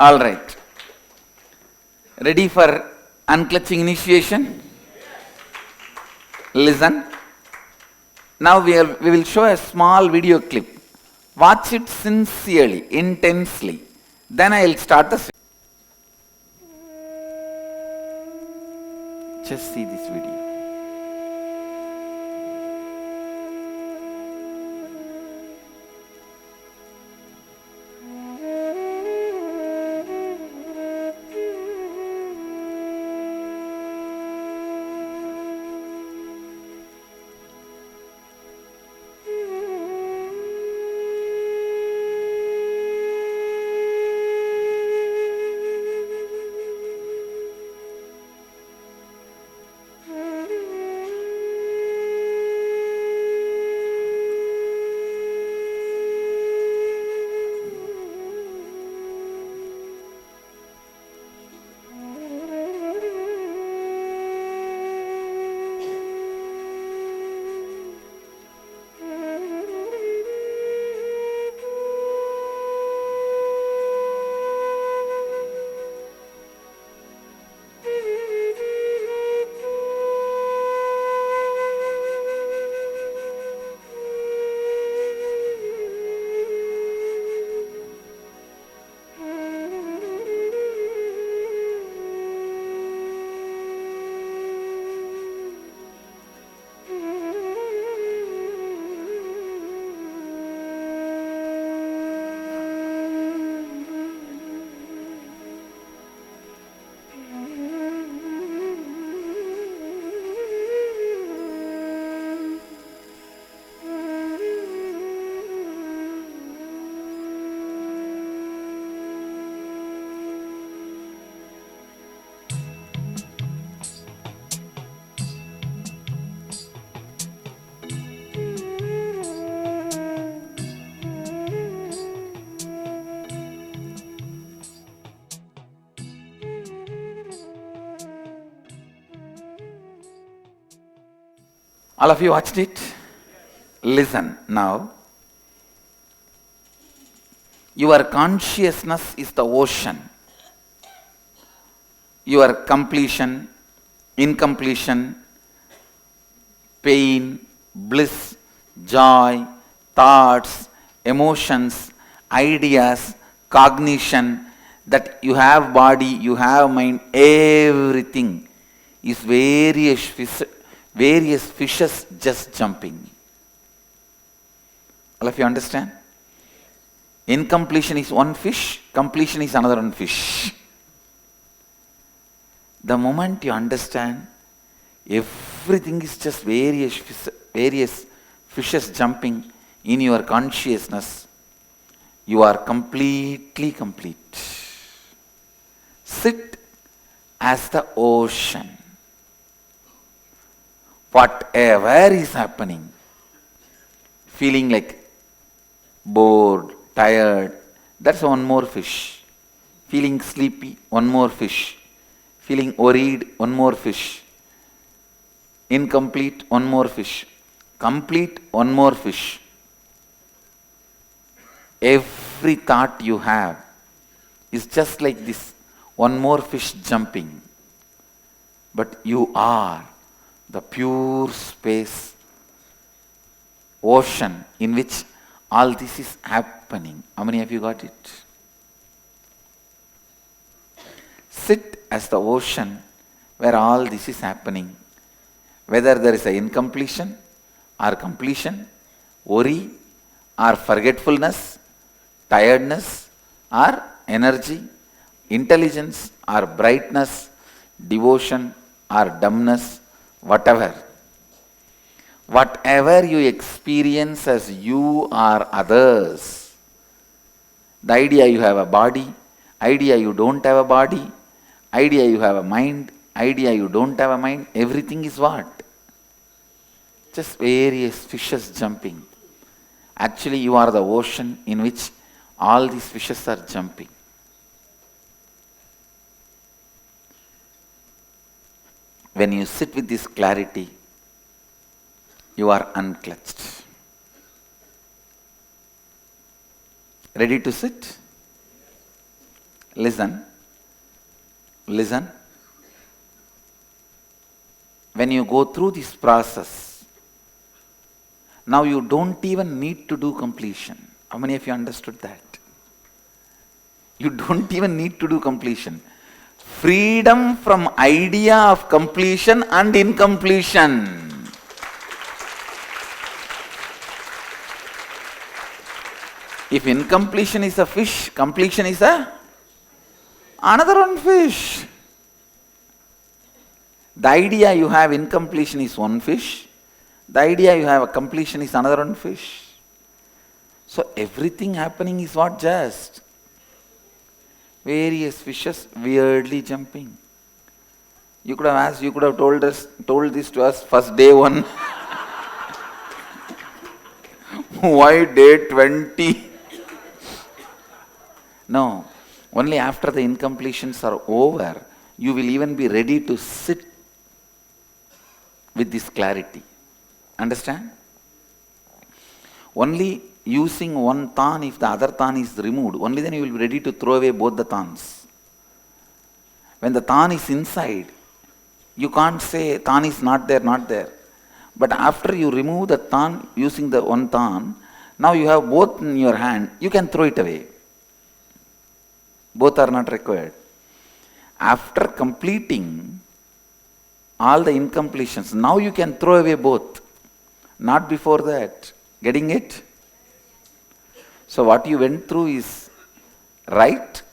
All right. Ready for unclutching initiation? Listen. Now we will show a small video clip. Watch it sincerely, intensely. Then I will start the session. Just see this video. All of you watched it? Listen now. Your consciousness is the ocean. Your completion, incompletion, pain, bliss, joy, thoughts, emotions, ideas, cognition, that you have body, you have mind, everything is various fishes just jumping. All of you understand? Incompletion is one fish, completion is another one fish. The moment you understand everything is just various fishes jumping in your consciousness, you are completely complete. Sit as the ocean. Whatever is happening, feeling like bored, tired, that's one more fish. Feeling sleepy, one more fish. Feeling worried, one more fish. Incomplete, one more fish. Complete, one more fish. Every thought you have is just like this, one more fish jumping. But you are the pure space, ocean in which all this is happening. How many of you got it? Sit as the ocean where all this is happening. Whether there is an incompletion or completion, worry or forgetfulness, tiredness or energy, intelligence or brightness, devotion or dumbness, whatever. Whatever you experience as you or others, the idea you have a body, idea you don't have a body, idea you have a mind, idea you don't have a mind, everything is what? Just various fishes jumping. Actually, you are the ocean in which all these fishes are jumping. When you sit with this clarity, you are unclutched. Ready to sit? Listen. Listen. When you go through this process, now you don't even need to do completion. How many of you understood that? You don't even need to do completion. Freedom from idea of completion and incompletion. If incompletion is a fish, completion is another one fish. The idea you have incompletion is one fish. The idea you have a completion is another one fish. So everything happening is what? Just various fishes weirdly jumping. You could have asked, you could have told this to us first day one. Why day 20? No, only after the incompletions are over, you will even be ready to sit with this clarity. Understand? Only using one tan, if the other tan is removed, only then you will be ready to throw away both the tans. When the tan is inside, you can't say tan is not there, not there. But after you remove the tan using the one tan, now you have both in your hand, you can throw it away. Both are not required. After completing all the incompletions, now you can throw away both. Not before that. Getting it? So what you went through is right.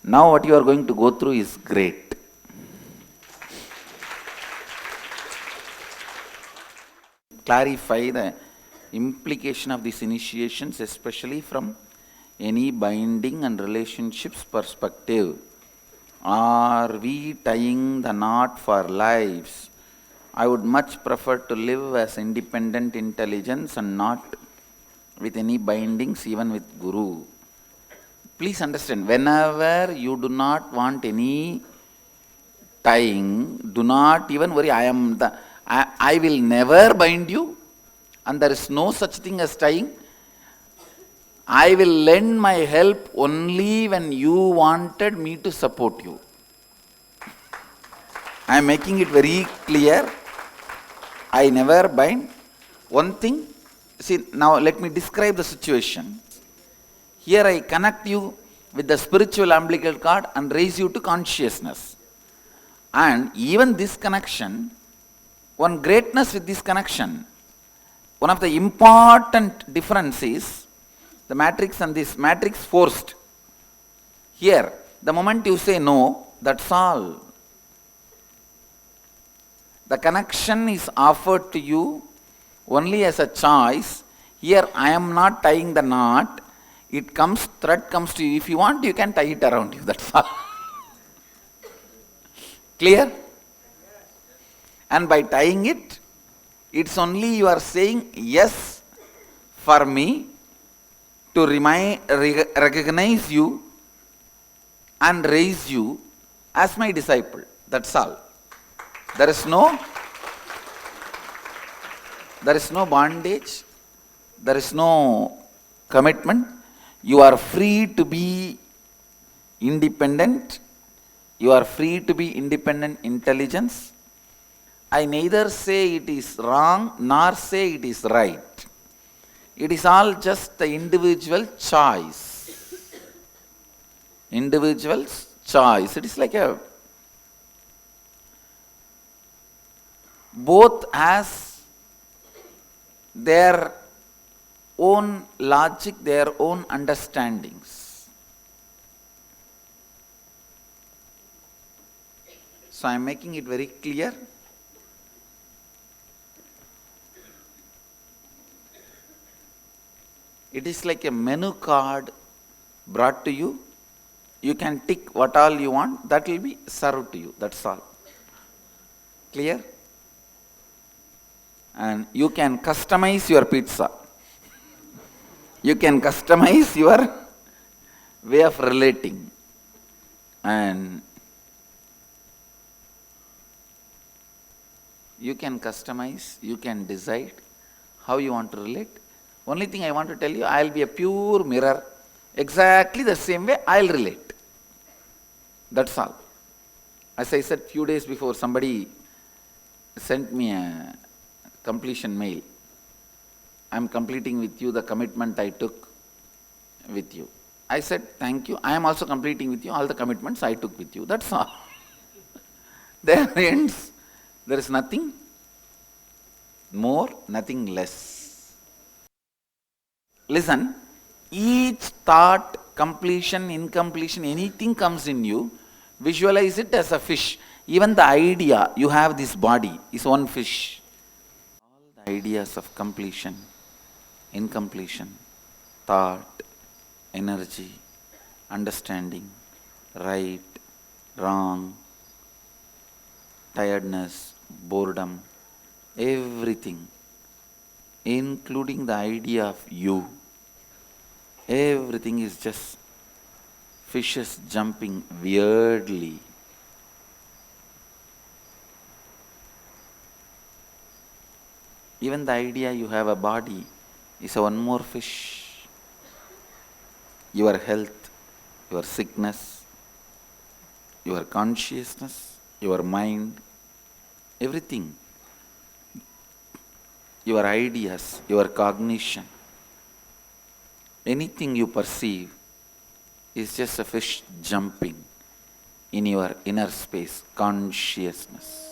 Now what you are going to go through is great. Clarify the implication of these initiations, especially from any binding and relationships perspective. Are we tying the knot for lives? I would much prefer to live as independent intelligence and not with any bindings, even with Guru. Please understand, whenever you do not want any tying, do not even worry. I will never bind you, and there is no such thing as tying. I will lend my help only when you wanted me to support you. I am making it very clear. I never bind. One thing, see, now let me describe the situation. Here I connect you with the spiritual umbilical cord and raise you to consciousness. And even this connection, one greatness with this connection, one of the important differences, the matrix and this matrix forced. Here, the moment you say no, that's all. The connection is offered to you only as a choice. Here I am not tying the knot. It comes, thread comes to you. If you want, you can tie it around you. That's all. Clear? And by tying it, it's only you are saying yes for me to recognize you and raise you as my disciple. That's all. There is no bondage. There is no commitment. You are free to be independent. You are free to be independent intelligence. I neither say it is wrong nor say it is right. It is all just the individual choice. Individual's choice. It is like both has their own logic, their own understandings. So I am making it very clear. It is like a menu card brought to you. You can tick what all you want. That will be served to you. That's all. Clear? And you can customize your pizza. You can customize your way of relating. And you can customize, you can decide how you want to relate. Only thing I want to tell you, I will be a pure mirror. Exactly the same way I will relate. That's all. As I said few days before, somebody sent me a completion mail. I'm completing with you the commitment I took with you. I said, thank you. I am also completing with you all the commitments I took with you. That's all. There ends. There is nothing more, nothing less. Listen, each thought, completion, incompletion, anything comes in you, visualize it as a fish. Even the idea you have this body is one fish. All the ideas of completion, incompletion, thought, energy, understanding, right, wrong, tiredness, boredom, everything, including the idea of you, everything is just fishes jumping weirdly. Even the idea you have a body is one more fish. Your health, your sickness, your consciousness, your mind, everything, your ideas, your cognition, anything you perceive is just a fish jumping in your inner space, consciousness.